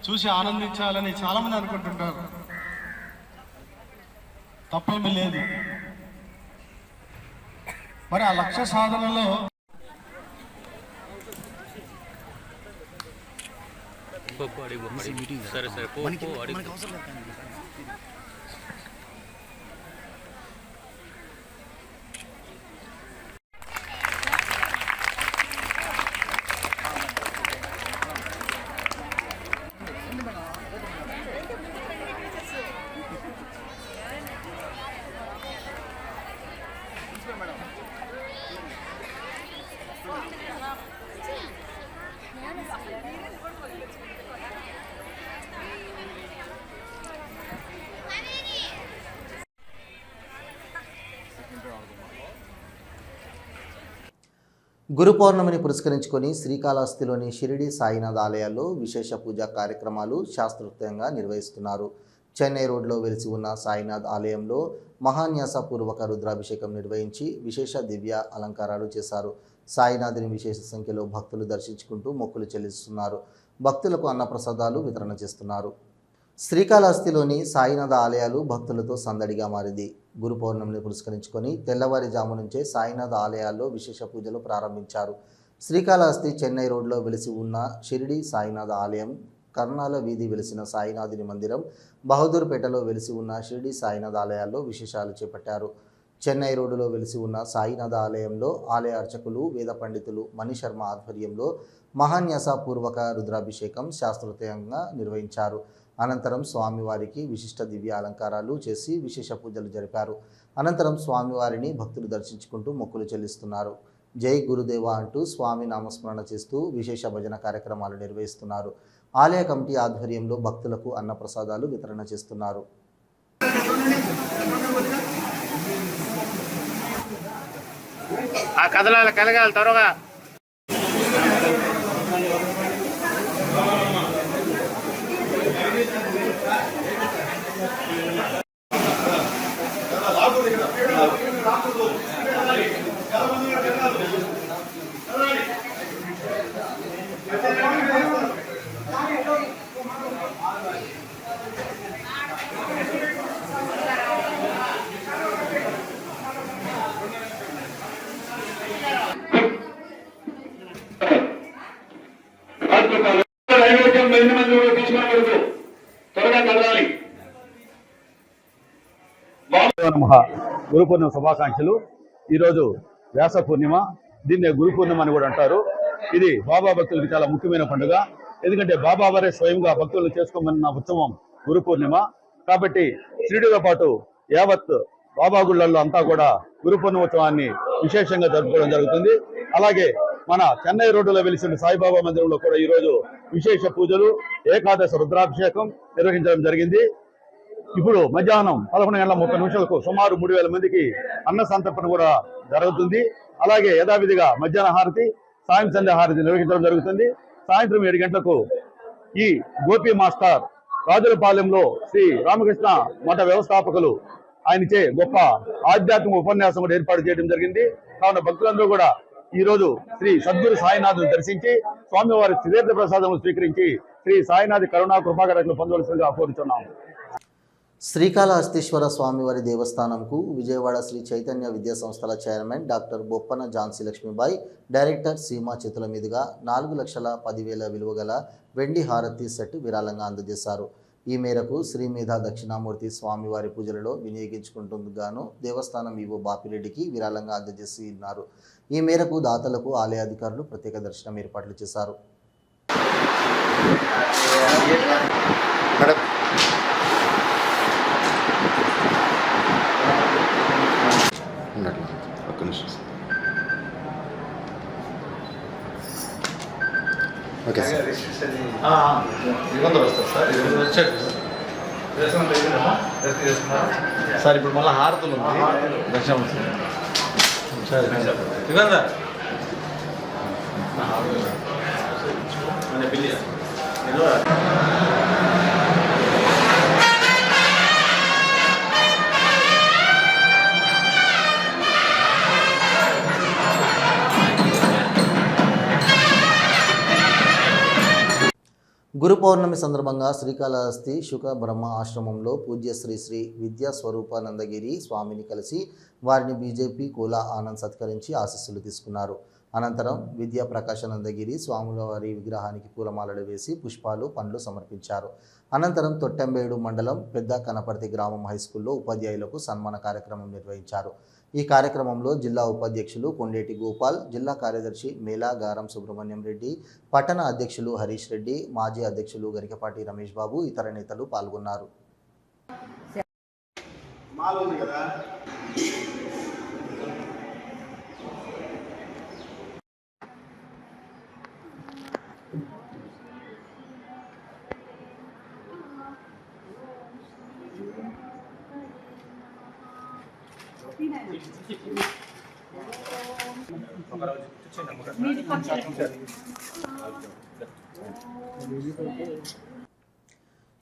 చూసి ఆనందించాలని చాలామంది అనుకుంటుంటారు. తప్పేమీ లేదు. మరి ఆ లక్ష్య సాధనలో గురు పౌర్ణమిని పురస్కరించుకొని శ్రీకాళహస్తిలోని షిరిడి సాయినాథ్ ఆలయాల్లో విశేష పూజా కార్యక్రమాలు శాస్త్రోక్తంగా నిర్వహిస్తున్నారు. చెన్నై రోడ్లో వెలిసి ఉన్న సాయినాథ్ ఆలయంలో మహాన్యాసపూర్వక రుద్రాభిషేకం నిర్వహించి విశేష దివ్య అలంకారాలు చేశారు. సాయినాథుని విశేష సంఖ్యలో భక్తులు దర్శించుకుంటూ మొక్కులు చెల్లిస్తున్నారు. భక్తులకు అన్నప్రసాదాలు వితరణ చేస్తున్నారు. శ్రీకాళహస్తిలోని సాయినాథ ఆలయాలు భక్తులతో సందడిగా మారింది. గురు పౌర్ణమిని పురస్కరించుకొని తెల్లవారుజాము నుంచే సాయినాథ ఆలయాల్లో విశేష పూజలు ప్రారంభించారు. శ్రీకాళహస్తి చెన్నై రోడ్లో వెలిసి ఉన్న షిరిడి సాయినాథ ఆలయం, కర్ణాల వీధి వెలిసిన సాయినాథుని మందిరం, బహదూర్పేటలో వెలిసి ఉన్న షిరిడి సాయినాథ ఆలయాల్లో విశేషాలు చేపట్టారు. చెన్నై రోడ్డులో వెలిసి ఉన్న సాయినాథ ఆలయంలో ఆలయ అర్చకులు, వేద పండితులు మణిశర్మ ఆధ్వర్యంలో మహాన్యాసపూర్వక రుద్రాభిషేకం శాస్త్రోక్తంగా నిర్వహించారు. అనంతరం స్వామివారికి విశిష్ట దివ్య అలంకారాలు చేసి విశేష పూజలు జరిపారు. అనంతరం స్వామివారిని భక్తులు దర్శించుకుంటూ మొక్కులు చెల్లిస్తున్నారు. జై గురుదేవ అంటూ స్వామి నామస్మరణ చేస్తూ విశేష భజన కార్యక్రమాలు నిర్వహిస్తున్నారు. ఆలయ కమిటీ ఆధ్వర్యంలో భక్తులకు అన్నప్రసాదాలు వితరణ చేస్తున్నారు. కలగాలి త్వరగా. నమః. గురు పూర్ణిమ శుభాకాంక్షలు. ఈరోజు వ్యాస పూర్ణిమ, దీన్నే గురు పూర్ణిమ అని కూడా అంటారు. ఇది బాబా భక్తులకు చాలా ముఖ్యమైన పండుగ. ఎందుకంటే బాబా వారే స్వయంగా భక్తులను చేసుకోమన్న ఉత్సవం గురు పూర్ణిమ. కాబట్టి షిరిడితో పాటు యావత్ బాబా గుళ్ళల్లో అంతా కూడా గురు పూర్ణిమోత్సవాన్ని విశేషంగా జరుపుకోవడం జరుగుతుంది. అలాగే మన చెన్నై రోడ్డులో వెలిసిన సాయిబాబా మందిరంలో కూడా ఈరోజు విశేష పూజలు, ఏకాదశి రుద్రాభిషేకం నిర్వహించడం జరిగింది. ఇప్పుడు మధ్యాహ్నం 11:30 సుమారు 3,000 మందికి అన్న సంతర్పణ కూడా జరుగుతుంది. అలాగే యథావిధిగా మధ్యాహ్న హారతి, సాయం సంధ్య హారతి నిర్వహించడం జరుగుతుంది. సాయంత్రం 7 గంటలకు ఈ గోపి మాస్టర్ రాజులపాలెంలో శ్రీ రామకృష్ణ మఠ వ్యవస్థాపకులు ఆయనచే గొప్ప ఆధ్యాత్మిక ఉపన్యాసం కూడా ఏర్పాటు చేయడం జరిగింది. కావున భక్తులందరూ కూడా ఈ రోజు శ్రీ సద్గురు సాయినాథును దర్శించి స్వామివారి తీర్థ ప్రసాదములు స్వీకరించి శ్రీ సాయినాథి కరుణా కృపాకరకులు పొందవలసిందిగా కోరుచున్నాము. శ్రీకాళహస్తీశ్వర స్వామివారి దేవస్థానంకు విజయవాడ శ్రీ చైతన్య విద్యా సంస్థల chairman doctor Boppana Jhansi Lakshmibai, director Seema చేతుల మీదుగా 4,10,000 విలువ గల వెండి హారతి సెట్ విరాళంగా అందజేశారు. ఈ మేరకు శ్రీమేధ దక్షిణామూర్తి స్వామివారి పూజలలో వినియోగించుకుంటుండగాను దేవస్థానం ఈవో బాపిరెడ్డికి విరాళంగా అందజేసి ఉన్నారు. ఈ మేరకు దాతలకు ఆలయ అధికారులు ప్రత్యేక దర్శనం ఏర్పాట్లు చేశారు. Okay sir. సార్ ఇప్పుడు మళ్ళీ హారతులు ఉంది, దర్శనం గురు పౌర్ణమి సందర్భంగా శ్రీకాళహస్తి శుక బ్రహ్మ ఆశ్రమంలో పూజ్య శ్రీ శ్రీ విద్యా స్వరూపానందగిరి స్వామిని కలిసి వారిని బీజేపీ కోలా ఆనంద్ సత్కరించి ఆశీస్సులు తీసుకున్నారు. అనంతరం విద్యా ప్రకాశానందగిరి స్వాముల వారి విగ్రహానికి పూలమాలలు వేసి పుష్పాలు, పండ్లు సమర్పించారు. అనంతరం తొట్టెంబేడు మండలం పెద్ద కనపర్తి గ్రామం హైస్కూల్లో ఉపాధ్యాయులకు సన్మాన కార్యక్రమం నిర్వహించారు. ఈ కార్యక్రమంలో జిల్లా ఉపాధ్యక్షులు కొండేటి గోపాల్, జిల్లా కార్యదర్శి మేళా గారం సుబ్రహ్మణ్యం రెడ్డి, పట్టణ అధ్యక్షులు హరీష్ రెడ్డి, మాజీ అధ్యక్షులు గరికపాటి రమేష్ బాబు, ఇతర నేతలు పాల్గొన్నారు.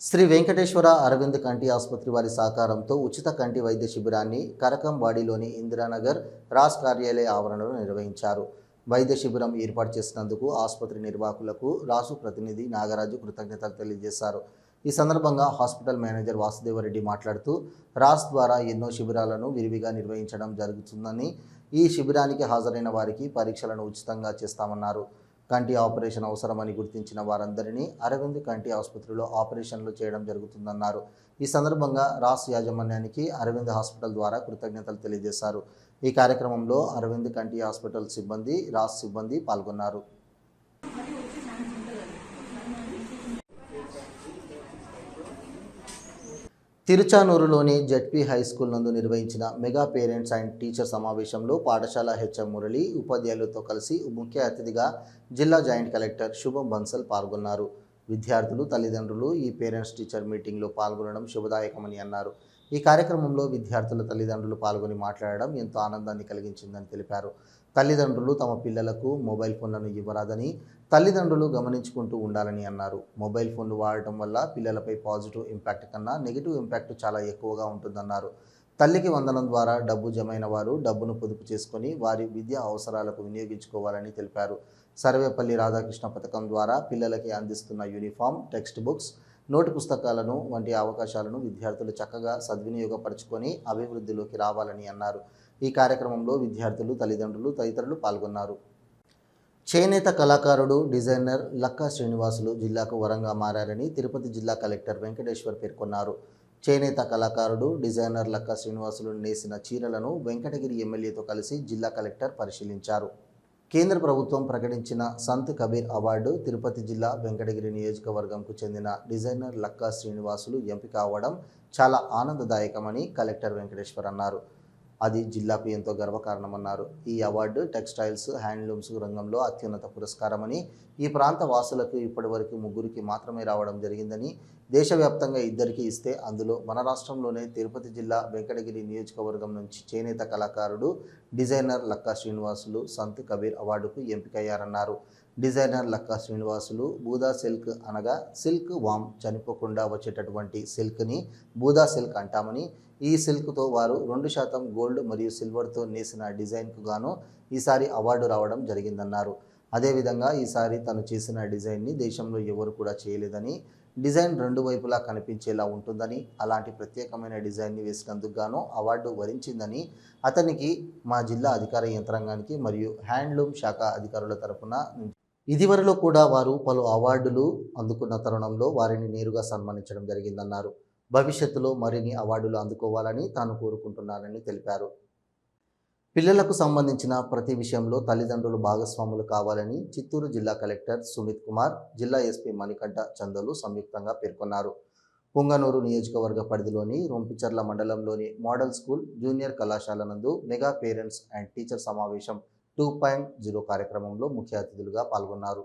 శ్రీ వెంకటేశ్వర అరవింద్ కంటి ఆసుపత్రి వారి సహకారంతో ఉచిత కంటి వైద్య శిబిరాన్ని కరకంబాడిలోని ఇందిరానగర్ రాస్ కార్యాలయ ఆవరణలో నిర్వహించారు. వైద్య శిబిరం ఏర్పాటు చేసినందుకు ఆసుపత్రి నిర్వాహకులకు రాసు ప్రతినిధి నాగరాజు కృతజ్ఞతలు తెలియజేశారు. ఈ సందర్భంగా హాస్పిటల్ మేనేజర్ వాసుదేవరెడ్డి మాట్లాడుతూ రాస్ ద్వారా ఎన్నో శిబిరాలను విరివిగా నిర్వహించడం జరుగుతుందని, ఈ శిబిరానికి హాజరైన వారికి పరీక్షలను ఉచితంగా చేస్తామన్నారు. కంటి ఆపరేషన్ అవసరమని గుర్తించిన వారందరినీ అరవింద్ కంటి ఆసుపత్రిలో ఆపరేషన్లు చేయడం జరుగుతుందన్నారు. ఈ సందర్భంగా రాస్ యాజమాన్యానికి అరవింద్ హాస్పిటల్ ద్వారా కృతజ్ఞతలు తెలియజేశారు. ఈ కార్యక్రమంలో అరవింద్ కంటి హాస్పిటల్ సిబ్బంది, రాస్ సిబ్బంది పాల్గొన్నారు. తిరుచానూరులోని జెడ్పీ హై స్కూల్ నందు నిర్వహించిన మెగా పేరెంట్స్ అండ్ టీచర్ సమావేశంలో పాఠశాల హెచ్ఎం మురళి ఉపాధ్యాయులతో కలిసి ముఖ్య అతిథిగా జిల్లా జాయింట్ కలెక్టర్ శుభం బన్సల్ పాల్గొన్నారు. విద్యార్థులు, తల్లిదండ్రులు ఈ పేరెంట్స్ టీచర్ మీటింగ్లో పాల్గొనడం శుభదాయకమని అన్నారు. ఈ కార్యక్రమంలో విద్యార్థుల తల్లిదండ్రులు పాల్గొని మాట్లాడడం ఎంతో ఆనందాన్ని కలిగించిందని తెలిపారు. తల్లిదండ్రులు తమ పిల్లలకు మొబైల్ ఫోన్లను ఇవ్వరాదని, తల్లిదండ్రులు గమనించుకుంటూ ఉండాలని అన్నారు. మొబైల్ ఫోన్లు వాడటం వల్ల పిల్లలపై పాజిటివ్ ఇంపాక్ట్ కన్నా నెగిటివ్ ఇంపాక్ట్ చాలా ఎక్కువగా ఉంటుందన్నారు. తల్లికి వందనం ద్వారా డబ్బు జమైన వారు డబ్బును పొదుపు చేసుకొని వారి విద్యా అవసరాలకు వినియోగించుకోవాలని తెలిపారు. సర్వేపల్లి రాధాకృష్ణ పథకం ద్వారా పిల్లలకి అందిస్తున్న యూనిఫామ్, టెక్స్ట్ బుక్స్, నోటు పుస్తకాలను వంటి అవకాశాలను విద్యార్థులు చక్కగా సద్వినియోగపరుచుకొని అభివృద్ధిలోకి రావాలని అన్నారు. ఈ కార్యక్రమంలో విద్యార్థులు, తల్లిదండ్రులు తదితరులు పాల్గొన్నారు. చేనేత కళాకారుడు, డిజైనర్ లక్కా శ్రీనివాసులు జిల్లాకు వరంగా మారారని తిరుపతి జిల్లా కలెక్టర్ వెంకటేశ్వర్ పేర్కొన్నారు. చేనేత కళాకారుడు డిజైనర్ లక్క శ్రీనివాసులు నేసిన చీరలను వెంకటగిరి ఎమ్మెల్యేతో కలిసి జిల్లా కలెక్టర్ పరిశీలించారు. కేంద్ర ప్రభుత్వం ప్రకటించిన సంత్ కబీర్ అవార్డు తిరుపతి జిల్లా వెంకటగిరి నియోజకవర్గంకు చెందిన డిజైనర్ లక్కా శ్రీనివాసులు ఎంపిక అవ్వడం చాలా ఆనందదాయకమని కలెక్టర్ వెంకటేశ్వర్ అన్నారు. అది జిల్లాకు ఎంతో గర్వకారణమన్నారు. ఈ అవార్డు టెక్స్టైల్స్, హ్యాండ్లూమ్స్ రంగంలో అత్యున్నత పురస్కారమని, ఈ ప్రాంత వాసులకు ఇప్పటివరకు 3 మాత్రమే రావడం జరిగిందని, దేశవ్యాప్తంగా 2 ఇస్తే అందులో మన రాష్ట్రంలోనే తిరుపతి జిల్లా వెంకటగిరి నియోజకవర్గం నుంచి చేనేత కళాకారుడు డిజైనర్ లక్కా శ్రీనివాసులు సంత్ కబీర్ అవార్డుకు ఎంపికయ్యారన్నారు. డిజైనర్ లక్కా శ్రీనివాసులు బూదా సిల్క్ అనగా సిల్క్ వామ్ చనిపోకుండా వచ్చేటటువంటి సిల్క్ని బూదా సిల్క్ అంటామని, ఈ సిల్క్తో వారు 2% గోల్డ్ మరియు సిల్వర్తో నేసిన డిజైన్కు గాను ఈసారి అవార్డు రావడం జరిగిందన్నారు. అదేవిధంగా ఈసారి తను చేసిన డిజైన్ని దేశంలో ఎవరు కూడా చేయలేదని, డిజైన్ 2 వైపులా కనిపించేలా ఉంటుందని, అలాంటి ప్రత్యేకమైన డిజైన్ని వేసినందుకు గాను అవార్డు వరించిందని అతనికి మా జిల్లా అధికార యంత్రాంగానికి మరియు హ్యాండ్లూమ్ శాఖ అధికారుల తరపున ఇదివరలో కూడా వారు పలు అవార్డులు అందుకున్న తరుణంలో వారిని నేరుగా సన్మానించడం జరిగిందన్నారు. భవిష్యత్తులో మరిన్ని అవార్డులు అందుకోవాలని తాను కోరుకుంటున్నానని తెలిపారు. పిల్లలకు సంబంధించిన ప్రతి విషయంలో తల్లిదండ్రులు భాగస్వాములు కావాలని చిత్తూరు జిల్లా కలెక్టర్ సుమిత్ కుమార్, జిల్లా ఎస్పీ మణికంఠ చందోలు సంయుక్తంగా పేర్కొన్నారు. పుంగనూరు నియోజకవర్గ పరిధిలోని రొంపిచర్ల మండలంలోని మోడల్ స్కూల్, జూనియర్ కళాశాల నందు మెగా పేరెంట్స్ అండ్ టీచర్ సమావేశం 2.0 కార్యక్రమంలో ముఖ్య అతిథులుగా పాల్గొన్నారు.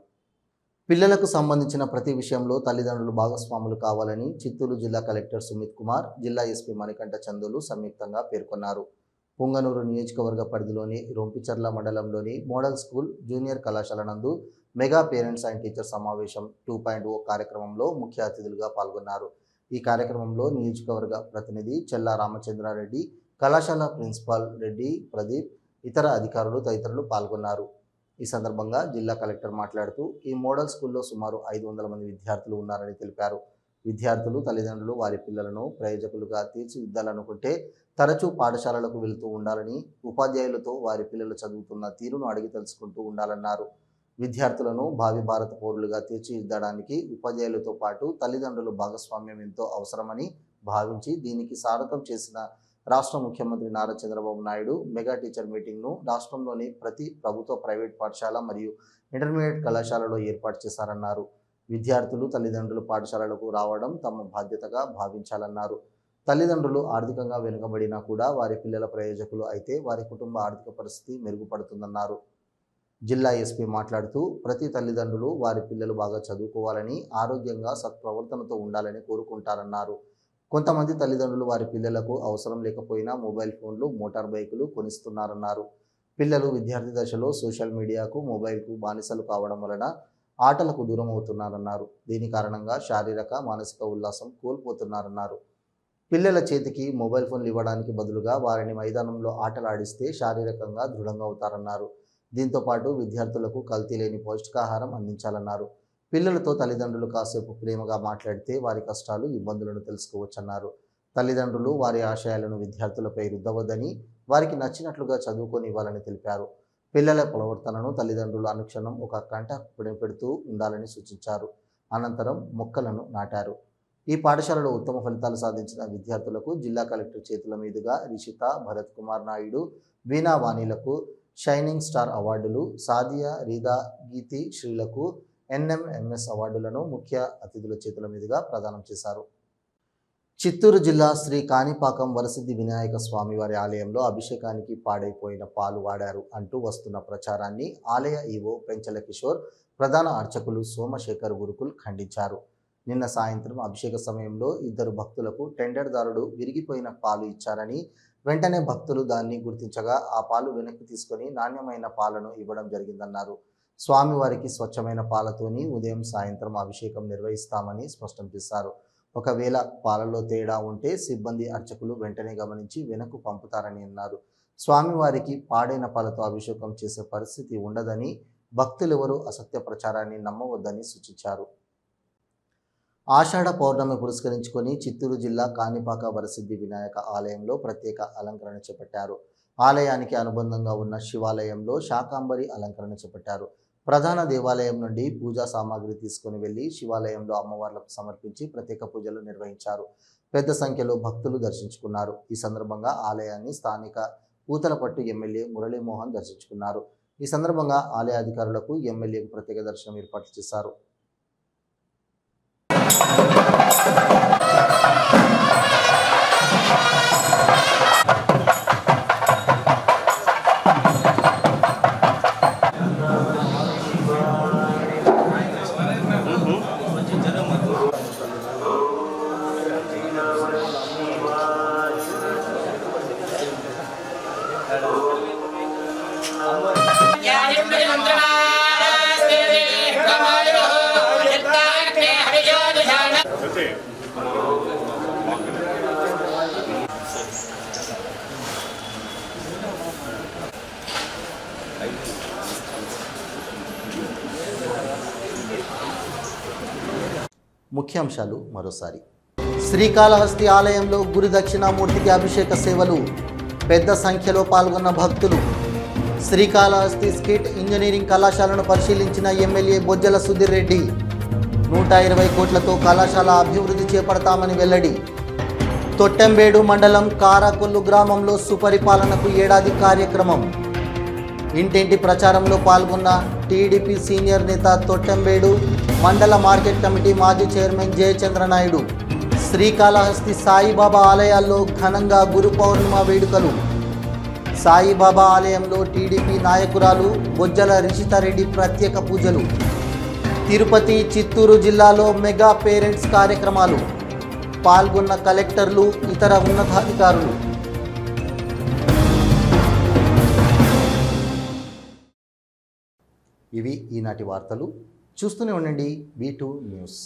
పిల్లలకు సంబంధించిన ప్రతి విషయంలో తల్లిదండ్రులు భాగస్వాములు కావాలని చిత్తూరు జిల్లా కలెక్టర్ సుమిత్ కుమార్, జిల్లా ఎస్పీ మణికంఠ చందోలు సంయుక్తంగా పేర్కొన్నారు. పుంగనూరు నియోజకవర్గ పరిధిలోని రొంపిచర్ల మండలంలోని మోడల్ స్కూల్, జూనియర్ కళాశాల నందు మెగా పేరెంట్స్ అండ్ టీచర్ సమావేశం 2.0 కార్యక్రమంలో ముఖ్య అతిథులుగా పాల్గొన్నారు. ఈ కార్యక్రమంలో నియోజకవర్గ ప్రతినిధి చెల్లా రామచంద్రారెడ్డి, కళాశాల ప్రిన్సిపాల్ రెడ్డి ప్రదీప్, ఇతర అధికారులు తదితరులు పాల్గొన్నారు. ఈ సందర్భంగా జిల్లా కలెక్టర్ మాట్లాడుతూ ఈ మోడల్ స్కూల్లో సుమారు 500 మంది విద్యార్థులు ఉన్నారని తెలిపారు. విద్యార్థులు తల్లిదండ్రులు వారి పిల్లలను ప్రయోజకులుగా తీర్చిదిద్దాలనుకుంటే తరచూ పాఠశాలలకు వెళుతూ ఉండాలని, ఉపాధ్యాయులతో వారి పిల్లలు చదువుతున్న తీరును అడిగి తెలుసుకుంటూ ఉండాలన్నారు. విద్యార్థులను భావి భారత పౌరులుగా తీర్చిదిద్దడానికి ఉపాధ్యాయులతో పాటు తల్లిదండ్రుల భాగస్వామ్యం ఎంతో అవసరమని భావించి దీనికి సారథ్యం చేసిన రాష్ట్ర ముఖ్యమంత్రి నారా చంద్రబాబు నాయుడు మెగా టీచర్ మీటింగ్ను రాష్ట్రంలోని ప్రతి ప్రభుత్వ, ప్రైవేట్ పాఠశాల మరియు ఇంటర్మీడియట్ కళాశాలలో ఏర్పాటు చేశారన్నారు. విద్యార్థులు తల్లిదండ్రులు పాఠశాలలకు రావడం తమ బాధ్యతగా భావించాలన్నారు. తల్లిదండ్రులు ఆర్థికంగా వెనుకబడినా కూడా వారి పిల్లల ప్రయోజకులు అయితే వారి కుటుంబ ఆర్థిక పరిస్థితి మెరుగుపడుతుందన్నారు. జిల్లా ఎస్పీ మాట్లాడుతూ ప్రతి తల్లిదండ్రులు వారి పిల్లలు బాగా చదువుకోవాలని, ఆరోగ్యంగా సత్ప్రవర్తనతో ఉండాలని కోరుకుంటారన్నారు. కొంతమంది తల్లిదండ్రులు వారి పిల్లలకు అవసరం లేకపోయినా మొబైల్ ఫోన్లు, మోటార్ బైకులు కొనిస్తున్నారన్నారు. పిల్లలు విద్యార్థి దశలో సోషల్ మీడియాకు, మొబైల్కు బానిసలు కావడం వలన ఆటలకు దూరం అవుతున్నారన్నారు. దీని కారణంగా శారీరక, మానసిక ఉల్లాసం కోల్పోతున్నారన్నారు. పిల్లల చేతికి మొబైల్ ఫోన్లు ఇవ్వడానికి బదులుగా వారిని మైదానంలో ఆటలాడిస్తే శారీరకంగా దృఢంగా అవుతారన్నారు. దీంతోపాటు విద్యార్థులకు కల్తీ లేని పౌష్టికాహారం అందించాలన్నారు. పిల్లలతో తల్లిదండ్రులు కాసేపు ప్రేమగా మాట్లాడితే వారి కష్టాలు, ఇబ్బందులను తెలుసుకోవచ్చన్నారు. తల్లిదండ్రులు వారి ఆశయాలను విద్యార్థులపై రుద్దవద్దని, వారికి నచ్చినట్లుగా చదువుకొని ఇవ్వాలని తెలిపారు. పిల్లల ప్రవర్తనను తల్లిదండ్రులు అనుక్షణం ఒక కంట పెడుతూ ఉండాలని సూచించారు. అనంతరం మొక్కలను నాటారు. ఈ పాఠశాలలో ఉత్తమ ఫలితాలు సాధించిన విద్యార్థులకు జిల్లా కలెక్టర్ చేతుల మీదుగా రిషిత, భరత్ కుమార్ నాయుడు, వీణా వాణిలకు షైనింగ్ స్టార్ అవార్డులు, సాదియా, రీదా, గీతి శ్రీలకు NMMS అవార్డులను ముఖ్య అతిథుల చేతుల మీదుగా ప్రదానం చేశారు. చిత్తూరు జిల్లా శ్రీ కాణిపాకం వరసిద్ధి వినాయక స్వామివారి ఆలయంలో అభిషేకానికి పాడైపోయిన పాలు వాడారు అంటూ వస్తున్న ప్రచారాన్ని ఆలయ ఈవో పెంచల కిషోర్, ప్రధాన అర్చకులు సోమశేఖర్ గురుకుల్ ఖండించారు. నిన్న సాయంత్రం అభిషేక సమయంలో 2 భక్తులకు టెండర్దారుడు విరిగిపోయిన పాలు ఇచ్చారని, వెంటనే భక్తులు దాన్ని గుర్తించగా ఆ పాలు వెనక్కి తీసుకొని నాణ్యమైన పాలను ఇవ్వడం జరిగిందన్నారు. స్వామివారికి స్వచ్ఛమైన పాలతోని ఉదయం, సాయంత్రం అభిషేకం నిర్వహిస్తామని స్పష్టం చేశారు. ఒకవేళ పాలలో తేడా ఉంటే సిబ్బంది, అర్చకులు వెంటనే గమనించి వెనక్కు పంపుతారని అన్నారు. స్వామివారికి పాడైన పాలతో అభిషేకం చేసే పరిస్థితి ఉండదని, భక్తులెవరూ అసత్య ప్రచారాన్ని నమ్మవద్దని సూచించారు. ఆషాఢ పౌర్ణమి పురస్కరించుకొని చిత్తూరు జిల్లా కాణిపాక వరసిద్ధి వినాయక ఆలయంలో ప్రత్యేక అలంకరణ చేపట్టారు. ఆలయానికి అనుబంధంగా ఉన్న శివాలయంలో శాకాంబరి అలంకరణ చేపట్టారు. ప్రధాన దేవాలయం నుండి పూజా సామాగ్రి తీసుకుని వెళ్లి శివాలయంలో అమ్మవార్లకు సమర్పించి ప్రత్యేక పూజలు నిర్వహించారు. పెద్ద సంఖ్యలో భక్తులు దర్శించుకున్నారు. ఈ సందర్భంగా ఆలయాన్ని స్థానిక పూతలపట్టు ఎమ్మెల్యే మురళీమోహన్ దర్శించుకున్నారు. ఈ సందర్భంగా ఆలయ అధికారులకు ఎమ్మెల్యేకు ప్రత్యేక దర్శనం ఏర్పాట్లు చేశారు. ముఖ్యాంశాలు మరోసారి. శ్రీకాళహస్తి ఆలయంలో గురు దక్షిణామూర్తికి అభిషేక సేవలు. పెద్ద సంఖ్యలో పాల్గొన్న భక్తులు. శ్రీకాళహస్తి స్కిట్ ఇంజనీరింగ్ కళాశాలను పరిశీలించిన ఎమ్మెల్యే బొజ్జల సుధీర్ రెడ్డి. 120 కోట్లతో కళాశాల అభివృద్ధి చేపడతామని వెల్లడి. తొట్టెంబేడు మండలం కారాకొల్లు గ్రామంలో సుపరిపాలనకు ఏడాది కార్యక్రమం. ఇంటింటి ప్రచారంలో పాల్గొన్న టీడీపీ సీనియర్ నేత తొట్టెంబేడు మండల మార్కెట్ కమిటీ మాజీ చైర్మన్ జయచంద్రనాయుడు. శ్రీకాళహస్తి సాయిబాబా ఆలయాల్లో ఘనంగా గురు పౌర్ణిమ వేడుకలు. సాయిబాబా ఆలయంలో టీడీపీ నాయకురాలు బొజ్జల రిషితారెడ్డి ప్రత్యేక పూజలు. తిరుపతి, చిత్తూరు జిల్లాలో మెగా పేరెంట్స్ కార్యక్రమాలు. పాల్గొన్న కలెక్టర్లు, ఇతర ఉన్నతాధికారులు. ఇవి ఈనాటి వార్తలు. చూస్తూనే ఉండండి V2 న్యూస్.